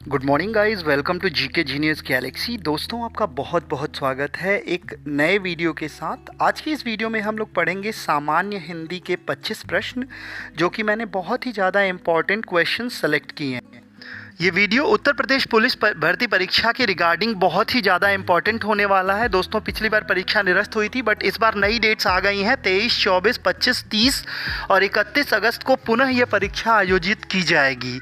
Good morning guys, welcome to GK genius galaxy. दोस्तों, आपका बहुत बहुत स्वागत है एक नए वीडियो के साथ। आज की इस वीडियो में हम लोग पढ़ेंगे सामान्य हिंदी के 25 प्रश्न, जो कि मैंने बहुत ही ज़्यादा इम्पॉर्टेंट क्वेश्चन सेलेक्ट किए हैं। ये वीडियो उत्तर प्रदेश पुलिस भर्ती परीक्षा के रिगार्डिंग बहुत ही ज़्यादा इम्पॉर्टेंट होने वाला है। दोस्तों, पिछली बार परीक्षा निरस्त हुई थी, बट इस बार नई डेट्स आ गई हैं। 23, 24, 25, 30 और 31 अगस्त को पुनः ये परीक्षा आयोजित की जाएगी।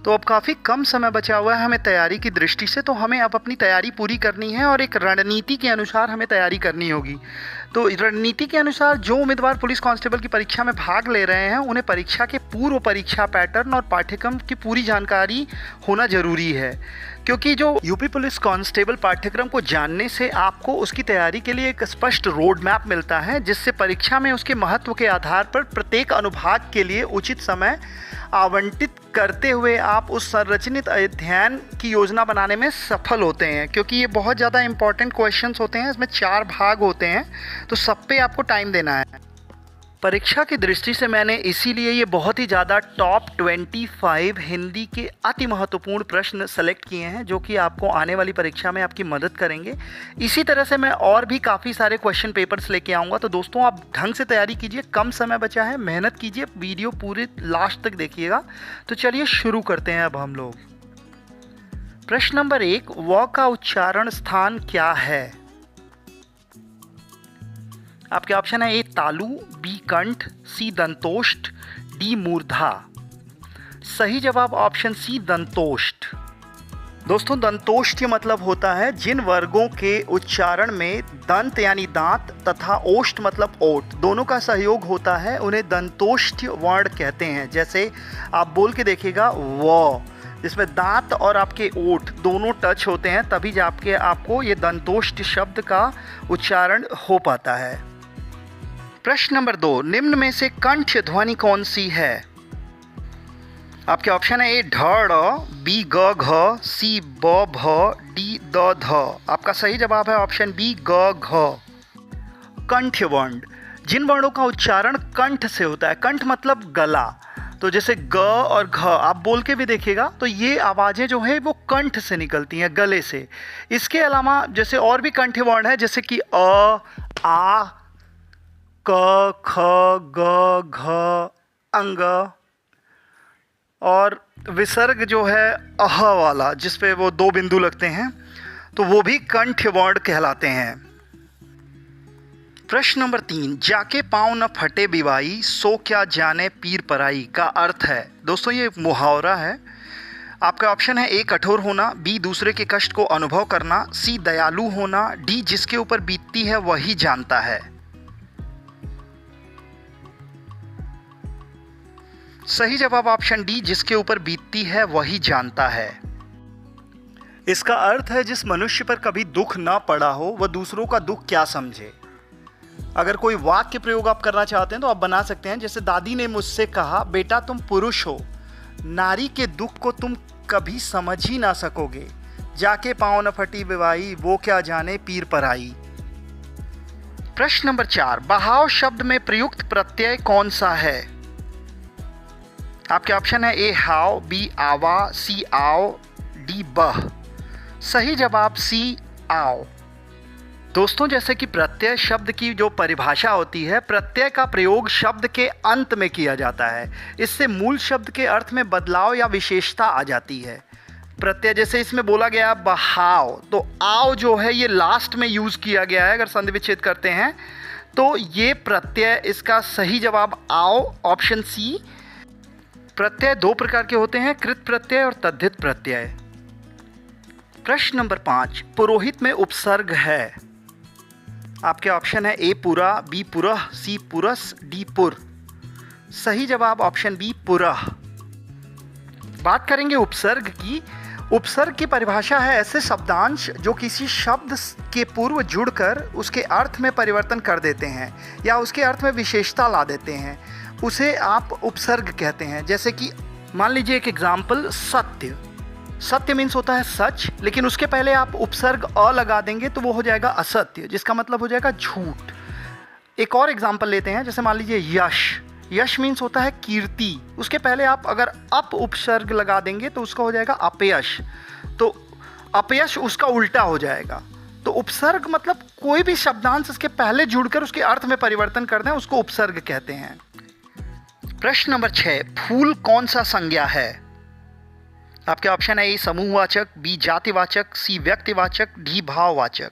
तो अब काफ़ी कम समय बचा हुआ है हमें तैयारी की दृष्टि से, तो हमें अब अपनी तैयारी पूरी करनी है और एक रणनीति के अनुसार हमें तैयारी करनी होगी। तो रणनीति के अनुसार जो उम्मीदवार पुलिस कांस्टेबल की परीक्षा में भाग ले रहे हैं, उन्हें परीक्षा के पूर्व परीक्षा पैटर्न और पाठ्यक्रम की पूरी जानकारी होना ज़रूरी है, क्योंकि जो यूपी पुलिस कांस्टेबल पाठ्यक्रम को जानने से आपको उसकी तैयारी के लिए एक स्पष्ट रोड मैप मिलता है, जिससे परीक्षा में उसके महत्व के आधार पर प्रत्येक अनुभाग के लिए उचित समय आवंटित करते हुए आप उस संरचित अध्ययन की योजना बनाने में सफल होते हैं। क्योंकि ये बहुत ज़्यादा इंपॉर्टेंट क्वेश्चंस होते हैं, इसमें 4 भाग होते हैं, तो सब पे आपको टाइम देना है। परीक्षा की दृष्टि से मैंने इसीलिए ये बहुत ही ज़्यादा टॉप 25 हिंदी के अति महत्वपूर्ण प्रश्न सेलेक्ट किए हैं, जो कि आपको आने वाली परीक्षा में आपकी मदद करेंगे। इसी तरह से मैं और भी काफ़ी सारे क्वेश्चन पेपर्स लेके आऊँगा। तो दोस्तों, आप ढंग से तैयारी कीजिए, कम समय बचा है, मेहनत कीजिए, वीडियो पूरे लास्ट तक देखिएगा। तो चलिए शुरू करते हैं अब हम लोग। प्रश्न नंबर 1, व का उच्चारण स्थान क्या है? आपके ऑप्शन है: ए तालु, बी कंठ, सी दंतोष्ठ, डी मूर्धा। सही जवाब ऑप्शन सी दंतोष्ठ। दोस्तों, दंतोष्ठ ये मतलब होता है जिन वर्गों के उच्चारण में दंत यानी दांत तथा ओष्ठ मतलब ओठ दोनों का सहयोग होता है, उन्हें दंतोष्ठ वर्ण कहते हैं। जैसे आप बोल के देखिएगा व, जिसमें दांत और आपके ओठ दोनों टच होते हैं, तभी जाके आपको ये दंतोष्ठ शब्द का उच्चारण हो पाता है। प्रश्न नंबर 2, निम्न में से कंठ ध्वनि कौन सी है? आपके ऑप्शन है: ए ढ ड़, बी ग घ, सी ब भ, डी द ध। आपका सही जवाब है ऑप्शन बी ग घ। कंठ वर्ण, जिन वर्णों का उच्चारण कंठ से होता है, कंठ मतलब गला, तो जैसे ग और घ आप बोल के भी देखिएगा, तो ये आवाज़ें जो है वो कंठ से निकलती हैं, गले से। इसके अलावा जैसे और भी कंठ वर्ण है, जैसे कि अ, आ, क, ख, ग, घ, अंग, और विसर्ग जो है अह वाला, जिसपे वो 2 बिंदु लगते हैं, तो वो भी कंठ वर्ण कहलाते हैं। प्रश्न नंबर 3, जाके पाँव न फटे बिवाई, सो क्या जाने पीर पराई का अर्थ है? दोस्तों, ये मुहावरा है। आपका ऑप्शन है: ए कठोर होना, बी दूसरे के कष्ट को अनुभव करना, सी दयालु होना, डी जिसके ऊपर बीतती है वही जानता है। सही जवाब ऑप्शन डी, जिसके ऊपर बीतती है वही जानता है। इसका अर्थ है जिस मनुष्य पर कभी दुख ना पड़ा हो वह दूसरों का दुख क्या समझे। अगर कोई वाक्य प्रयोग आप करना चाहते हैं तो आप बना सकते हैं, जैसे दादी ने मुझसे कहा, बेटा तुम पुरुष हो, नारी के दुख को तुम कभी समझ ही ना सकोगे, जाके पाँव न फटी बिवाई, वो क्या जाने पीर पराई। प्रश्न नंबर 4, बहाव शब्द में प्रयुक्त प्रत्यय कौन सा है? आपके ऑप्शन है: ए हाव, बी आवा, सी आओ, डी बह। सही जवाब सी आओ। दोस्तों, जैसे कि प्रत्यय शब्द की जो परिभाषा होती है, प्रत्यय का प्रयोग शब्द के अंत में किया जाता है। इससे मूल शब्द के अर्थ में बदलाव या विशेषता आ जाती है। प्रत्यय जैसे इसमें बोला गया बहाव, तो आओ जो है ये लास्ट में यूज़ किया गया है। अगर संधि विच्छेद करते हैं तो ये प्रत्यय, इसका सही जवाब आओ ऑप्शन सी। प्रत्यय 2 प्रकार के होते हैं, कृत प्रत्यय और तद्धित प्रत्यय। प्रश्न नंबर 5, पुरोहित में उपसर्ग है। आपके ऑप्शन है: ए पुरा, बी पुरह, सी पुरस, डी पुर। सही जवाब ऑप्शन बी पुरह। बात करेंगे उपसर्ग की। उपसर्ग की परिभाषा है ऐसे शब्दांश जो किसी शब्द के पूर्व जुड़कर उसके अर्थ में परिवर्तन कर देते हैं या उसके अर्थ में विशेषता ला देते हैं, उसे आप उपसर्ग कहते हैं। जैसे कि मान लीजिए एक एग्जाम्पल, सत्य। सत्य मीन्स होता है सच, लेकिन उसके पहले आप उपसर्ग अ लगा देंगे तो वो हो जाएगा असत्य, जिसका मतलब हो जाएगा झूठ। एक और एग्जाम्पल लेते हैं, जैसे मान लीजिए यश। यश मीन्स होता है कीर्ति, उसके पहले आप अगर अप उपसर्ग लगा देंगे तो उसका हो जाएगा अपयश, तो अपयश उसका उल्टा हो जाएगा। तो उपसर्ग मतलब कोई भी शब्दांश इसके पहले जुड़कर उसके अर्थ में परिवर्तन कर दें उसको उपसर्ग कहते हैं। प्रश्न नंबर 6, फूल कौन सा संज्ञा है? आपके ऑप्शन है ए समूहवाचक, बी जातिवाचक, सी व्यक्तिवाचक, डी भाववाचक।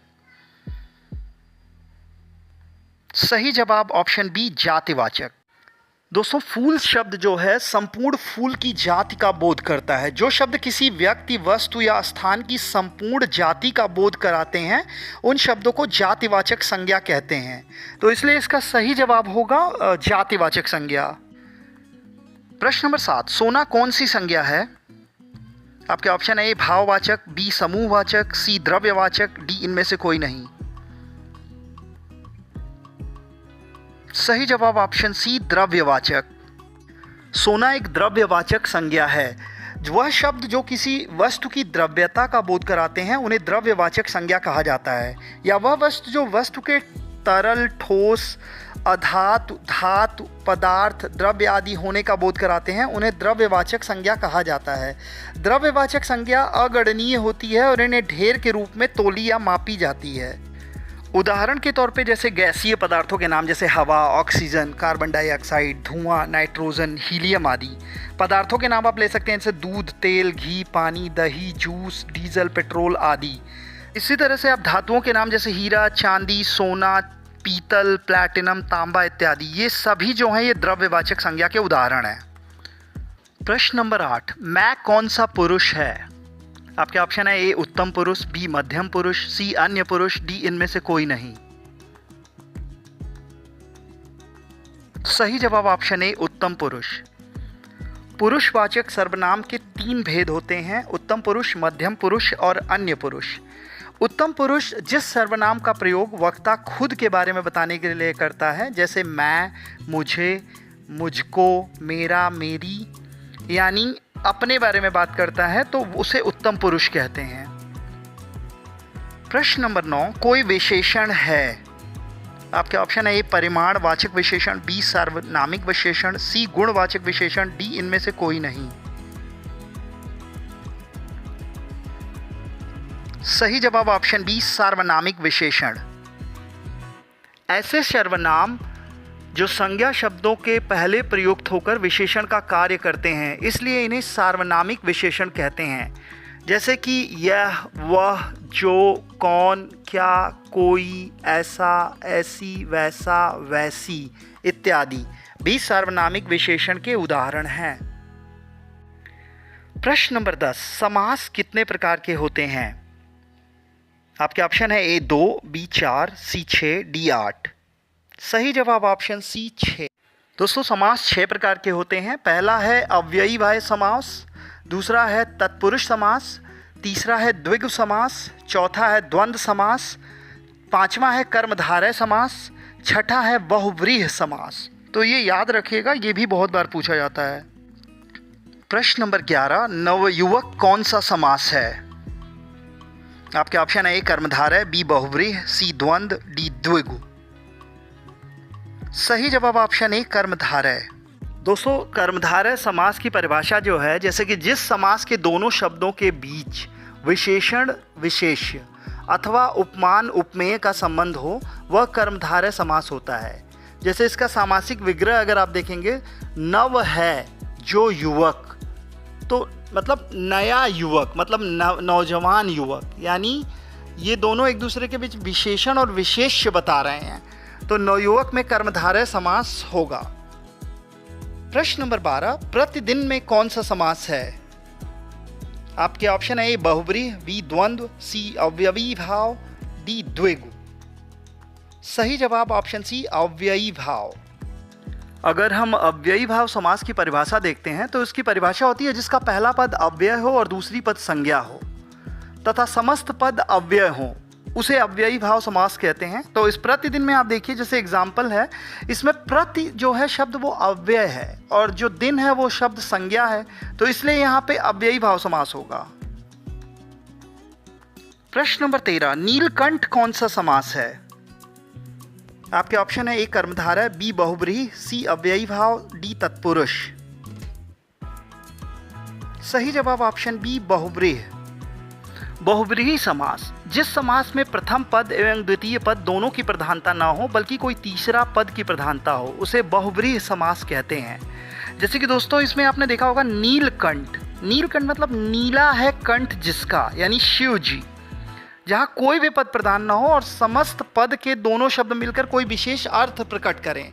सही जवाब ऑप्शन बी जातिवाचक। दोस्तों फूल शब्द जो है संपूर्ण फूल की जाति का बोध करता है। जो शब्द किसी व्यक्ति, वस्तु या स्थान की संपूर्ण जाति का बोध कराते हैं उन शब्दों को जातिवाचक संज्ञा कहते हैं। तो इसलिए इसका सही जवाब होगा जातिवाचक संज्ञा। प्रश्न नंबर 7, सोना कौन सी संज्ञा है? आपके ऑप्शन है ए भाववाचक, बी समूहवाचक, सी द्रव्यवाचक, डी इनमें से कोई नहीं। सही जवाब ऑप्शन सी द्रव्यवाचक। सोना एक द्रव्यवाचक संज्ञा है। वह शब्द जो किसी वस्तु की द्रव्यता का बोध कराते हैं उन्हें द्रव्यवाचक संज्ञा कहा जाता है। या वह वस्तु जो वस्तु के तरल, ठोस, अधातु, धातु, पदार्थ, द्रव्य आदि होने का बोध कराते हैं उन्हें द्रव्यवाचक संज्ञा कहा जाता है। द्रव्यवाचक संज्ञा अगणनीय होती है और इन्हें ढेर के रूप में तोली या मापी जाती है। उदाहरण के तौर पे जैसे गैसीय पदार्थों के नाम जैसे हवा, ऑक्सीजन, कार्बन डाइऑक्साइड, धुआं, नाइट्रोजन, हीलियम आदि पदार्थों के नाम आप ले सकते हैं जैसे दूध, तेल, घी, पानी, दही, जूस, डीजल, पेट्रोल आदि। इसी तरह से आप धातुओं के नाम जैसे हीरा, चांदी, सोना, पीतल, प्लैटिनम, तांबा इत्यादि, ये सभी जो हैं ये द्रव्यवाचक संज्ञा के उदाहरण हैं। प्रश्न नंबर 8, मैं कौन सा पुरुष है? आपके ऑप्शन है ए उत्तम पुरुष, बी मध्यम पुरुष, सी अन्य पुरुष, डी इनमें से कोई नहीं। सही जवाब ऑप्शन ए उत्तम पुरुष। पुरुषवाचक सर्वनाम के 3 भेद होते हैं, उत्तम पुरुष, मध्यम पुरुष और अन्य पुरुष। उत्तम पुरुष जिस सर्वनाम का प्रयोग वक्ता खुद के बारे में बताने के लिए करता है, जैसे मैं, मुझे, मुझको, मेरा, मेरी, यानी अपने बारे में बात करता है तो उसे उत्तम पुरुष कहते हैं। प्रश्न नंबर 9, कोई विशेषण है? आपके ऑप्शन है ए परिमाणवाचक विशेषण, बी सार्वनामिक विशेषण, सी गुणवाचक विशेषण, डी इनमें से कोई नहीं। सही जवाब ऑप्शन बी सार्वनामिक विशेषण। ऐसे सर्वनाम जो संज्ञा शब्दों के पहले प्रयुक्त होकर विशेषण का कार्य करते हैं इसलिए इन्हें सार्वनामिक विशेषण कहते हैं। जैसे कि यह, वह, जो, कौन, क्या, कोई, ऐसा, ऐसी, वैसा, वैसी इत्यादि भी सार्वनामिक विशेषण के उदाहरण हैं। प्रश्न नंबर 10, समास कितने प्रकार के होते हैं? आपके ऑप्शन है ए 2, बी 4, सी 6, डी 8। सही जवाब ऑप्शन सी 6। दोस्तों समास 6 प्रकार के होते हैं। पहला है अव्ययीभाव समास, दूसरा है तत्पुरुष समास, तीसरा है द्विगु समास, चौथा है द्वंद्व समास, पांचवा है कर्मधारय समास, छठा है बहुव्रीहि समास। तो ये याद रखिएगा, ये भी बहुत बार पूछा जाता है। प्रश्न नंबर 11, नवयुवक कौन सा समास है? आपके ऑप्शन है ए कर्मधारय, बी बहुव्रीहि, सी द्वंद्व, डी द्विगु। सही जवाब ऑप्शन ए कर्मधारय। दोस्तों कर्मधारय समास की परिभाषा जो है, जैसे कि जिस समास के दोनों शब्दों के बीच विशेषण विशेष्य अथवा उपमान उपमेय का संबंध हो वह कर्मधारय समास होता है। जैसे इसका सामासिक विग्रह अगर आप देखेंगे, नव है जो युवक, तो मतलब नया युवक, मतलब नौजवान युवक, यानी ये दोनों एक दूसरे के बीच विशेषण और विशेष्य बता रहे हैं। तो नवयुवक में कर्मधारय समास होगा। प्रश्न नंबर 12, प्रतिदिन में कौन सा समास है? आपके ऑप्शन है ए बहुव्रीहि, बी द्वंद्व, सी अव्ययी भाव, डी द्विगु। सही जवाब ऑप्शन सी अव्ययी भाव। अगर हम अव्ययी भाव समास की परिभाषा देखते हैं तो इसकी परिभाषा होती है जिसका पहला पद अव्यय हो और दूसरी पद संज्ञा हो तथा समस्त पद अव्यय हो, उसे अव्ययी भाव समास कहते हैं। तो इस प्रतिदिन में आप देखिए, जैसे एग्जाम्पल है, इसमें प्रति जो है शब्द वो अव्यय है और जो दिन है वो शब्द संज्ञा है, तो इसलिए यहाँ पे अव्ययी भाव समास होगा। प्रश्न नंबर 13, नीलकंठ कौन सा समास है? आपके ऑप्शन है ए कर्मधारय, बी बहुब्रीहि, सी अव्ययी भाव, डी तत्पुरुष। सही जवाब ऑप्शन बी बहुब्रीहि। बहुब्रीहि समास, जिस समास में प्रथम पद एवं द्वितीय पद दोनों की प्रधानता ना हो बल्कि कोई तीसरा पद की प्रधानता हो, उसे बहुब्रीहि समास कहते हैं। जैसे कि दोस्तों इसमें आपने देखा होगा नीलकंठ। नीलकंठ मतलब नीला है कंठ जिसका, यानी शिव जी। जहाँ कोई भी पद प्रधान ना हो और समस्त पद के दोनों शब्द मिलकर कोई विशेष अर्थ प्रकट करें।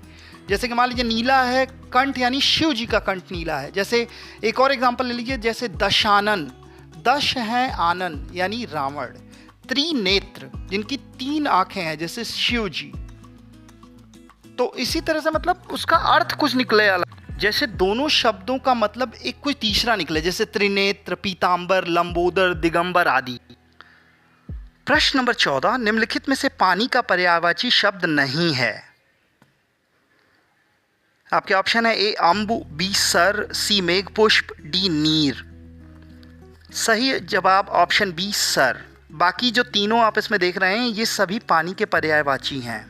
जैसे कि मान लीजिए नीला है कंठ, यानी शिव जी का कंठ नीला है। जैसे एक और एग्जांपल ले लीजिए, जैसे दशानन, दश है आनंद यानी रावण। त्रिनेत्र, जिनकी 3 आंखें हैं, जैसे शिव जी। तो इसी तरह से मतलब उसका अर्थ कुछ निकले अलग, जैसे दोनों शब्दों का मतलब एक कोई तीसरा निकले, जैसे त्रिनेत्र, पीतांबर, लंबोदर, दिगंबर आदि। प्रश्न नंबर 14, निम्नलिखित में से पानी का पर्यायवाची शब्द नहीं है। आपके ऑप्शन है ए अम्बु, बी सर, सी मेघपुष्प, डी नीर। सही जवाब ऑप्शन बी सर। बाकी जो तीनों आप इसमें देख रहे हैं ये सभी पानी के पर्यायवाची हैं।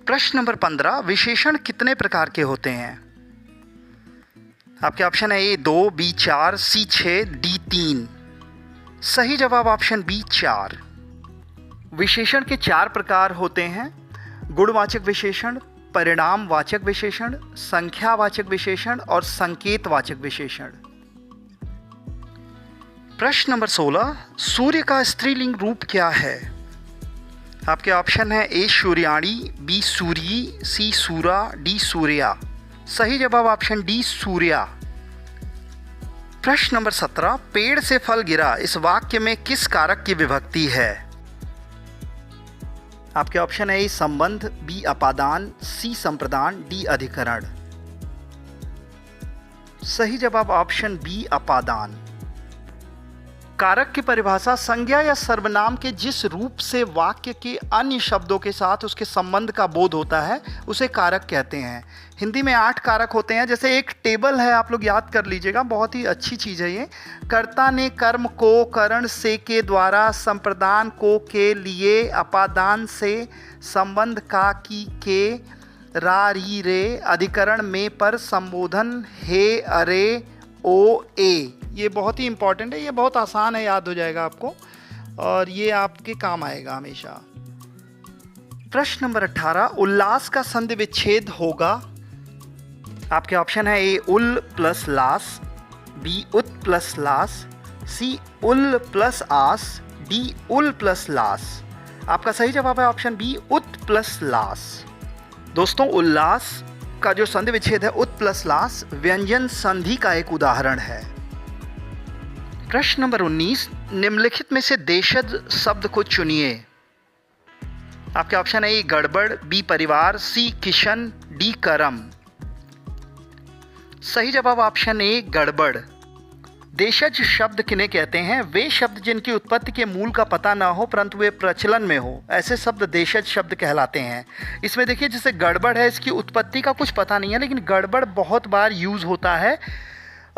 प्रश्न नंबर 15, विशेषण कितने प्रकार के होते हैं। आपके ऑप्शन है ए 2, बी 4, सी 6, डी 3। सही जवाब ऑप्शन बी 4। विशेषण के 4 प्रकार होते हैं: गुणवाचक विशेषण, परिणामवाचक विशेषण, संख्यावाचक विशेषण और संकेतवाचक विशेषण। प्रश्न नंबर 16, सूर्य का स्त्रीलिंग रूप क्या है। आपके ऑप्शन है ए सूर्याणी, बी सूर्यी, सी सूरा, डी सूर्या। सही जवाब ऑप्शन डी सूर्या। प्रश्न नंबर 17, पेड़ से फल गिरा इस वाक्य में किस कारक की विभक्ति है। आपके ऑप्शन है ए संबंध, बी अपादान, सी संप्रदान, डी अधिकरण। सही जवाब ऑप्शन बी अपादान। कारक की परिभाषा संज्ञा या सर्वनाम के जिस रूप से वाक्य के अन्य शब्दों के साथ उसके संबंध का बोध होता है उसे कारक कहते हैं। हिंदी में 8 कारक होते हैं। जैसे एक टेबल है, आप लोग याद कर लीजिएगा, बहुत ही अच्छी चीज़ है ये। कर्ता ने कर्म को, करण से के द्वारा, संप्रदान को के लिए, अपादान से, संबंध का की के, रा री रे, अधिकरण में पर, संबोधन हे अरे ओ ए। ये बहुत ही इंपॉर्टेंट है, ये बहुत आसान है, याद हो जाएगा आपको और ये आपके काम आएगा हमेशा। प्रश्न नंबर 18, उल्लास का संधि विच्छेद होगा। आपके ऑप्शन है ए उल प्लस लास, बी उत प्लस लास, सी उल प्लस आस, डी उल प्लस लास। आपका सही जवाब है ऑप्शन बी उत प्लस लास। दोस्तों उल्लास का जो संधि विच्छेद है उत प्लस लास व्यंजन संधि का एक उदाहरण है। प्रश्न नंबर 19, निम्नलिखित में से देशज शब्द को चुनिए। आपके ऑप्शन है ए गड़बड़, बी परिवार, सी किशन, डी करम। सही जवाब ऑप्शन ए गड़बड़। देशज शब्द किन्हें कहते हैं? वे शब्द जिनकी उत्पत्ति के मूल का पता ना हो परंतु वे प्रचलन में हो, ऐसे शब्द देशज शब्द कहलाते हैं। इसमें देखिए जैसे गड़बड़ है, इसकी उत्पत्ति का कुछ पता नहीं है लेकिन गड़बड़ बहुत बार यूज़ होता है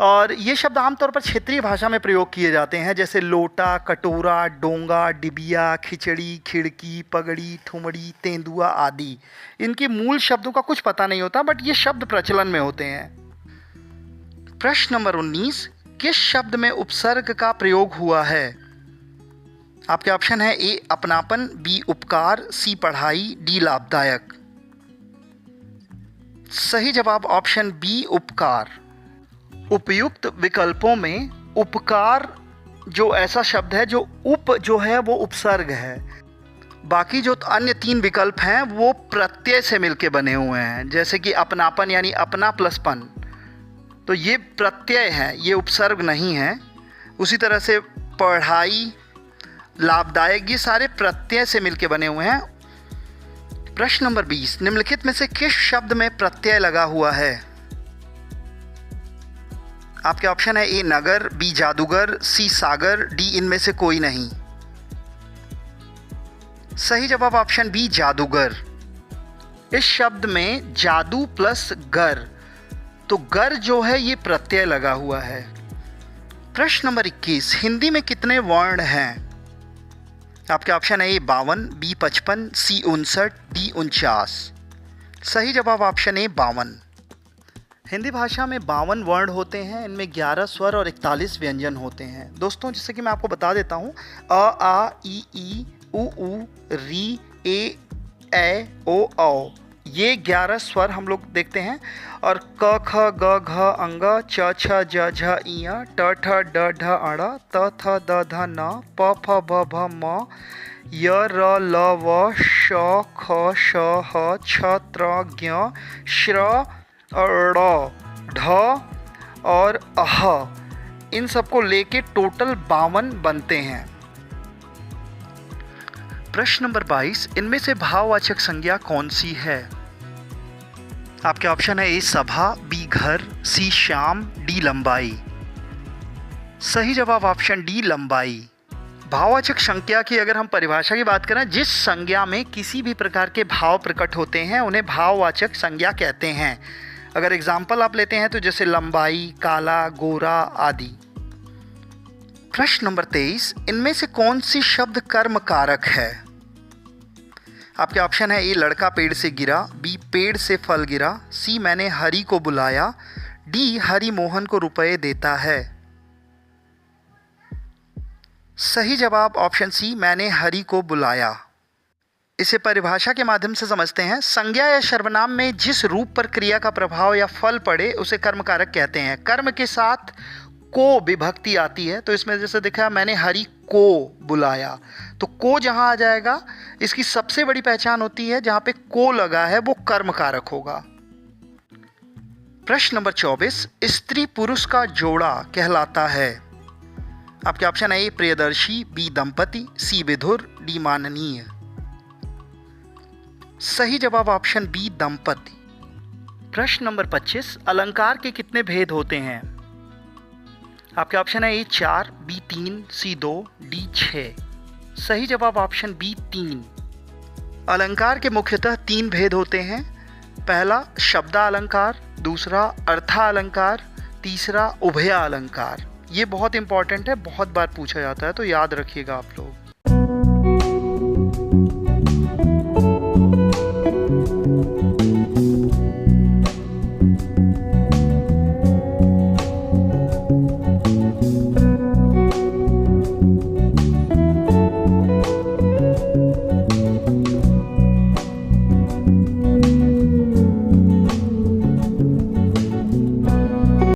और ये शब्द आमतौर पर क्षेत्रीय भाषा में प्रयोग किए जाते हैं, जैसे लोटा, कटोरा, डोंगा, डिबिया, खिचड़ी, खिड़की, पगड़ी, ठुमड़ी, तेंदुआ आदि। इनके मूल शब्दों का कुछ पता नहीं होता बट ये शब्द प्रचलन में होते हैं। प्रश्न नंबर 19, किस शब्द में उपसर्ग का प्रयोग हुआ है? आपके ऑप्शन है ए अपनापन, बी उपकार, सी पढ़ाई, डी लाभदायक। सही जवाब ऑप्शन बी उपकार। उपयुक्त विकल्पों में उपकार जो ऐसा शब्द है जो उप जो है वो उपसर्ग है, बाकी जो अन्य 3 विकल्प हैं वो प्रत्यय से मिलके बने हुए हैं, जैसे कि अपनापन यानी अपना प्लस पन, तो ये प्रत्यय है, ये उपसर्ग नहीं है। उसी तरह से पढ़ाई, लाभदायक, ये सारे प्रत्यय से मिलके बने हुए हैं। प्रश्न नंबर 20, निम्नलिखित में से किस शब्द में प्रत्यय लगा हुआ है? आपके ऑप्शन है ए नगर, बी जादूगर, सी सागर, डी इनमें से कोई नहीं। सही जवाब ऑप्शन बी जादूगर। इस शब्द में जादू प्लस गर, तो गर जो है ये प्रत्यय लगा हुआ है। प्रश्न नंबर 21, हिंदी में कितने वर्ण हैं? आपके ऑप्शन है ए 52, बी 55, सी 59, डी 49। सही जवाब ऑप्शन ए 52। हिंदी भाषा में 52 वर्ण होते हैं, इनमें 11 स्वर और 41 व्यंजन होते हैं। दोस्तों जैसे कि मैं आपको बता देता हूँ, अ आ ई उ री ए ओ औ, ये 11 स्वर हम लोग देखते हैं। और क ख ग घ अंग, च छ ज झ इय, ट ठ ड ढ अण, त थ द ध न, प फ ब भ म, य र ल व, श ख श ह, छ त्र ज्ञ, श्र ड़, ढ और अह, इन सबको लेके टोटल 52 बनते हैं। प्रश्न नंबर 22, इनमें से भाववाचक संज्ञा कौन सी है? आपके ऑप्शन है ए सभा, बी घर, सी श्याम, डी लंबाई। सही जवाब ऑप्शन डी लंबाई। भाववाचक संज्ञा की अगर हम परिभाषा की बात करें, जिस संज्ञा में किसी भी प्रकार के भाव प्रकट होते हैं उन्हें भाववाचक संज्ञा कहते हैं। अगर एग्जाम्पल आप लेते हैं तो जैसे लंबाई, काला, गोरा आदि। प्रश्न नंबर 23, इनमें से कौन सी शब्द कर्म कारक है? आपके ऑप्शन है ए लड़का पेड़ से गिरा, बी पेड़ से फल गिरा, सी मैंने हरि को बुलाया, डी हरि मोहन को रुपए देता है। सही जवाब ऑप्शन सी मैंने हरि को बुलाया। इसे परिभाषा के माध्यम से समझते हैं। संज्ञा या सर्वनाम में जिस रूप पर क्रिया का प्रभाव या फल पड़े उसे कर्म कारक कहते हैं। कर्म के साथ को विभक्ति आती है, तो इसमें जैसे देखा मैंने हरि को बुलाया, तो को जहां आ जाएगा, इसकी सबसे बड़ी पहचान होती है जहां पे को लगा है वो कर्म कारक होगा। प्रश्न नंबर 24, स्त्री पुरुष का जोड़ा कहलाता है। आपके ऑप्शन है ए प्रियदर्शी, बी दंपति, सी विधुर, डी माननीय। सही जवाब ऑप्शन बी दंपति। प्रश्न नंबर 25, अलंकार के कितने भेद होते हैं? आपके ऑप्शन है ए 4, बी 3, सी 2, डी 6। सही जवाब ऑप्शन बी 3। अलंकार के मुख्यतः 3 भेद होते हैं। पहला शब्दा अलंकार, दूसरा अर्था अलंकार, तीसरा उभया अलंकार। ये बहुत इंपॉर्टेंट है, बहुत बार पूछा जाता है, तो याद रखिएगा आप लोग।